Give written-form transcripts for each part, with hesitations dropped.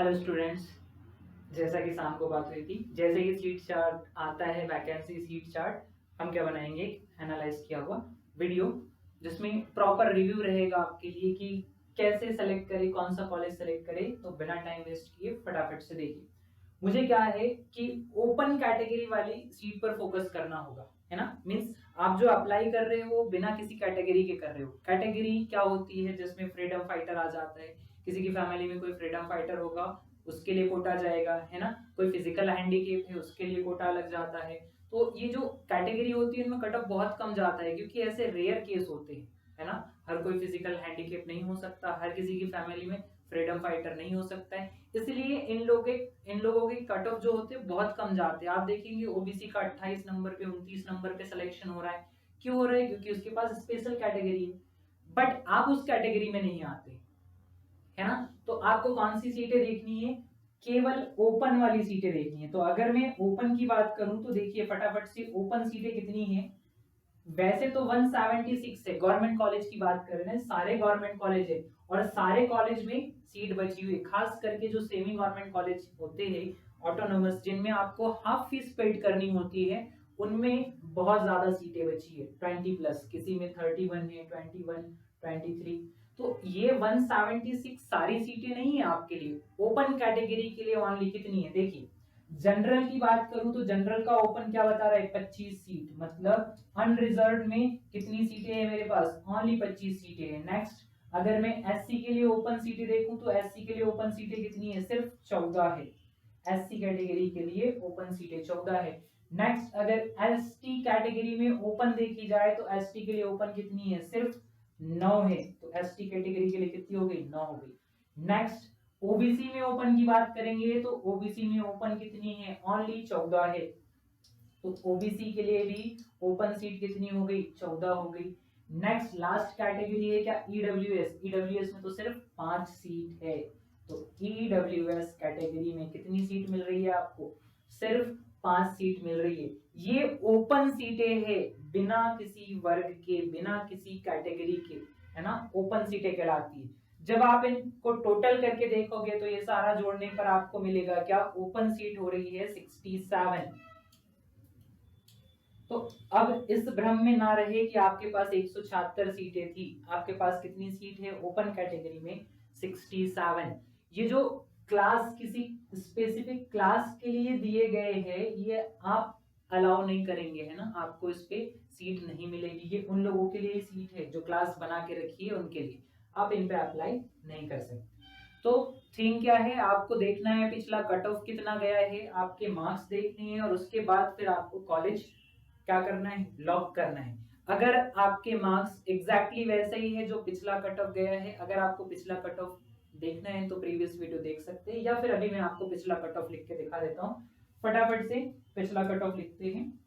Hello students, जैसा कि शाम को बात हुई थी, जैसे ही सीट चार्ट आता है, वैकेंसी सीट चार्ट, हम क्या बनाएंगे, एनालाइज किया हुआ वीडियो जिसमें प्रॉपर रिव्यू रहेगा आपके लिए कि कैसे सेलेक्ट करें, कौन सा कॉलेज सेलेक्ट करें। तो बिना टाइम वेस्ट किए फटाफट से देखिए। मुझे क्या है कि ओपन कैटेगरी वाली सीट पर फोकस करना होगा, है ना। मींस आप जो अप्लाई कर रहे हो बिना किसी कैटेगरी के कर रहे हो। कैटेगरी क्या होती है, जिसमें फ्रीडम फाइटर आ जाता है, किसी की फैमिली में कोई फ्रीडम फाइटर होगा उसके लिए कोटा जाएगा, है ना। कोई फिजिकल हैंडीकेप है उसके लिए कोटा लग जाता है। तो ये जो कैटेगरी होती है इनमें कट ऑफ बहुत कम जाता है, क्योंकि ऐसे रेयर केस होते हैं, है ना। हर कोई फिजिकल हैंडीकेप नहीं हो सकता, हर किसी की फैमिली में फ्रीडम फाइटर नहीं हो सकता है, इसलिए इन लोगों के कट ऑफ जो होते हैं बहुत कम जाते हैं। आप देखेंगे ओबीसी का 28 नंबर पे 29 नंबर पे सिलेक्शन हो रहा है। क्यों हो रहा है? क्योंकि उसके पास स्पेशल कैटेगरी है, बट आप उस कैटेगरी में नहीं आते, है ना। तो आपको कौन सी सीटें देखनी है? केवल ओपन वाली सीटें देखनी है। तो अगर मैं ओपन की बात करूं तो देखिए फटाफट से ओपन सीटें कितनी है। वैसे तो 176 है, गवर्नमेंट कॉलेज की बात कर रहे हैं, सारे गवर्नमेंट कॉलेज है और सारे कॉलेज में सीट बची हुई है। खास करके जो सेमी गवर्नमेंट कॉलेज होते हैं, ऑटोनोमस, जिनमें आपको हाफ फीस पेड करनी होती है, उनमें बहुत ज्यादा सीटें बची है, 20+, किसी में 31 है, 21, 23। तो ये 176 सारी सीटें नहीं है आपके लिए। ओपन कैटेगरी के लिए ओनली कितनी है देखिए। जनरल की बात करूं तो जनरल का ओपन क्या बता रहा है, 25 सीट, मतलब अनरिजर्व में कितनी सीटें हैं मेरे पास, ओनली 25 सीटें हैं। नेक्स्ट, अगर मैं एससी के लिए ओपन सीटें देखूं तो एससी के लिए ओपन सीटें कितनी है, सिर्फ 14 है। एससी कैटेगरी के लिए ओपन सीटें 14 है। नेक्स्ट, अगर एसटी कैटेगरी में ओपन देखी जाए तो एसटी के लिए ओपन कितनी है, सिर्फ 9 है। तो एसटी कैटेगरी के लिए कितनी हो गई, 9 हो गई। नेक्स्ट, ओबीसी में ओपन की बात करेंगे तो ओबीसी में ओपन कितनी है, ओनली 14 है। तो ओबीसी के लिए भी ओपन सीट कितनी हो गई, 14 हो गई। नेक्स्ट लास्ट कैटेगरी है क्या, ईडब्ल्यूएस। ईडब्ल्यूएस में तो सिर्फ 5 सीट है। तो ईडब्ल्यूएस कैटेगरी में कितनी सीट मिल रही है आपको, सिर्फ 5 सीट मिल रही है। ये ओपन सीटें है, बिना किसी वर्ग के, बिना किसी कैटेगरी के, है ना, ओपन सीटें कहलाती है। जब आप इनको टोटल करके देखोगे तो ये सारा जोड़ने पर आपको मिलेगा क्या, ओपन सीट हो रही है 67। तो अब इस भ्रम में ना रहे कि आपके पास 176 सीटें थी, आपके पास कितनी सीट है ओपन कैटेगरी में, 67। ये जो क्लास किसी स्पेसिफिक क्लास के लिए दिए गए हैं, ये आप अलाउ नहीं करेंगे, है ना। आपको इस पे सीट नहीं मिलेगी, ये उन लोगों के लिए सीट है जो क्लास बना के रखी है, उनके लिए आप इन पे अप्लाई नहीं कर सकते। तो थीम क्या है, आपको देखना है पिछला कट ऑफ कितना गया है, आपके मार्क्स देखने हैं, और उसके बाद फिर आपको कॉलेज क्या करना है, लॉक करना है। अगर आपके मार्क्स एग्जैक्टली वैसे ही है जो पिछला कट ऑफ गया है, अगर आपको पिछला कट ऑफ देखना है तो प्रीवियस वीडियो देख सकते हैं, या फिर अभी मैं आपको पिछला कट ऑफ लिख के दिखा देता हूँ। फटाफट से पिछला कट ऑफ लिखते हैं,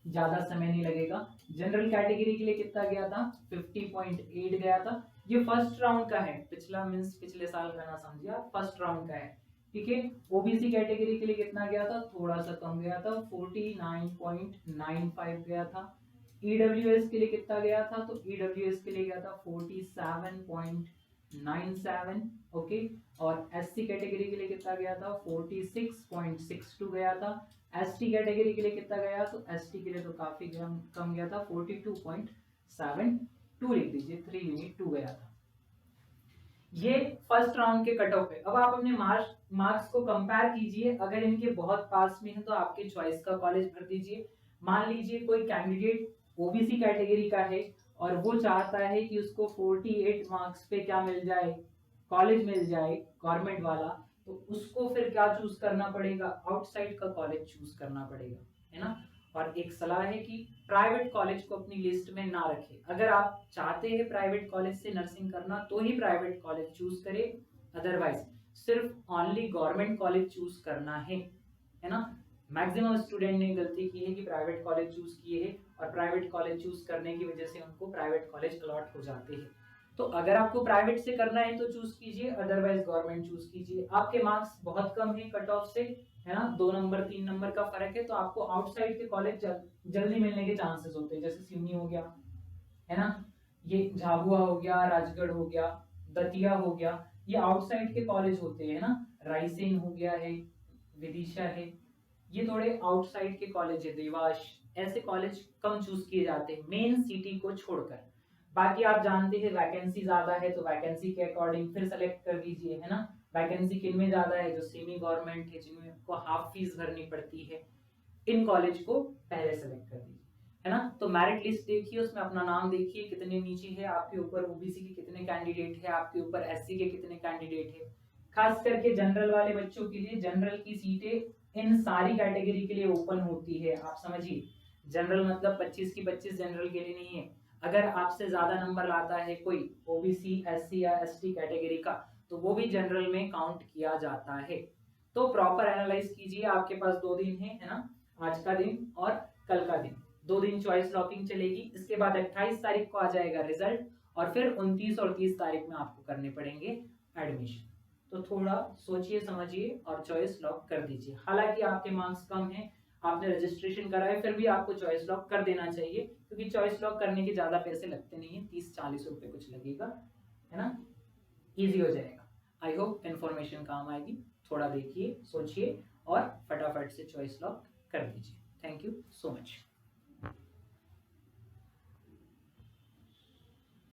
ज्यादा समय नहीं लगेगा। जनरल कैटेगरी के लिए कितना गया था, 50.8 गया था। ये फर्स्ट राउंड का है, पिछला मींस पिछले साल का ना समझिए, फर्स्ट राउंड का है, ठीक है। ओबीसी कैटेगरी के लिए कितना गया था, थोड़ा सा कम गया था, 49.95 गया था। ईडब्ल्यूएस के लिए कितना गया था, तो ईडब्ल्यूएस के लिए गया था 47.97, ओके। और एससी कैटेगरी के लिए कितना गया था, 46.62 गया था। एसटी कैटेगरी के लिए कितना गया, तो एसटी के लिए तो काफी कम गया था, 42.72 लिख दीजिए, 382 गया था। ये फर्स्ट राउंड के कट ऑफ है। अब आप अपने मार्क्स को कंपेयर कीजिए, अगर इनके बहुत पास में है तो आपके चॉइस का कॉलेज भर दीजिए। मान लीजिए कोई कैंडिडेट ओबीसी कैटेगरी का है और वो चाहता है कि उसको 48 मार्क्स पे क्या मिल जाए, कॉलेज मिल जाए गवर्नमेंट वाला, तो उसको फिर क्या चूज करना पड़ेगा, आउटसाइड का कॉलेज चूज करना पड़ेगा, है ना। और एक सलाह है कि प्राइवेट कॉलेज को अपनी लिस्ट में ना रखें। अगर आप चाहते हैं प्राइवेट कॉलेज से नर्सिंग करना तो ही प्राइवेट कॉलेज चूज करें, अदरवाइज सिर्फ ओनली गवर्नमेंट कॉलेज चूज करना है ना। मैक्सिमम स्टूडेंट ने गलती की है कि प्राइवेट कॉलेज चूज किए हैं और प्राइवेट कॉलेज चूज करने की वजह से उनको प्राइवेट कॉलेज अलॉट हो जाते हैं। तो अगर आपको प्राइवेट से करना है तो चूज कीजिए, अदरवाइज गवर्नमेंट चूज कीजिए। आपके मार्क्स बहुत कम है कट ऑफ से, है ना, 2 नंबर 3 नंबर का फर्क है, तो आपको आउटसाइड के कॉलेज जल्दी मिलने के चांसेस होते हैं, जैसे सिवनी हो गया, है ना, ये झाबुआ हो गया, राजगढ़ हो गया, दतिया हो गया, ये आउटसाइड के कॉलेज होते हैं ना, रायसेन हो गया है, विदिशा है, ये थोड़े आउटसाइड के कॉलेज है, देवास, ऐसे कॉलेज कम चूज किए जाते हैं मेन सिटी को छोड़कर। बाकी आप जानते हैं वैकेंसी ज्यादा है तो वैकेंसी के अकॉर्डिंग फिर सेलेक्ट कर दीजिए, है ना। वैकेंसी किन में ज्यादा है, जो सेमी गवर्नमेंट है, जिनमें को हाफ फीस भरनी पड़ती है, इन कॉलेज को पहले सेलेक्ट कर दीजिए, है ना। तो मेरिट लिस्ट देखिए, उसमें अपना नाम देखिए कितने नीचे है, आपके ऊपर ओबीसी के कितने कैंडिडेट है, आपके ऊपर एससी के कितने कैंडिडेट है। खास करके जनरल वाले बच्चों के लिए जनरल की सीटें इन सारी कैटेगरी के लिए ओपन होती है, आप समझिए। जनरल मतलब 25 की 25 जनरल के लिए नहीं है। अगर आपसे ज्यादा नंबर लाता है कोई ओबीसी, एससी या एसटी कैटेगरी का, तो वो भी जनरल में काउंट किया जाता है। तो प्रॉपर एनालाइज कीजिए, आपके पास 2 दिन है ना, आज का दिन और कल का दिन, 2 दिन चॉइस लॉकिंग चलेगी। इसके बाद 28 तारीख को आ जाएगा रिजल्ट, और फिर 29 और 30 तारीख में आपको करने पड़ेंगे एडमिशन। तो थोड़ा सोचिए समझिए और चॉइस लॉक कर दीजिए। हालांकि आपके मार्क्स कम हैं, आपने रजिस्ट्रेशन कराया, फिर भी आपको चॉइस लॉक कर देना चाहिए, क्योंकि चॉइस लॉक करने के ज्यादा पैसे लगते नहीं है, 30-40 रुपए कुछ लगेगा, है ना, इजी हो जाएगा। आई होप इन्फॉर्मेशन काम आएगी। थोड़ा देखिए, सोचिए और फटाफट से चॉइस लॉक कर दीजिए। Thank you so much.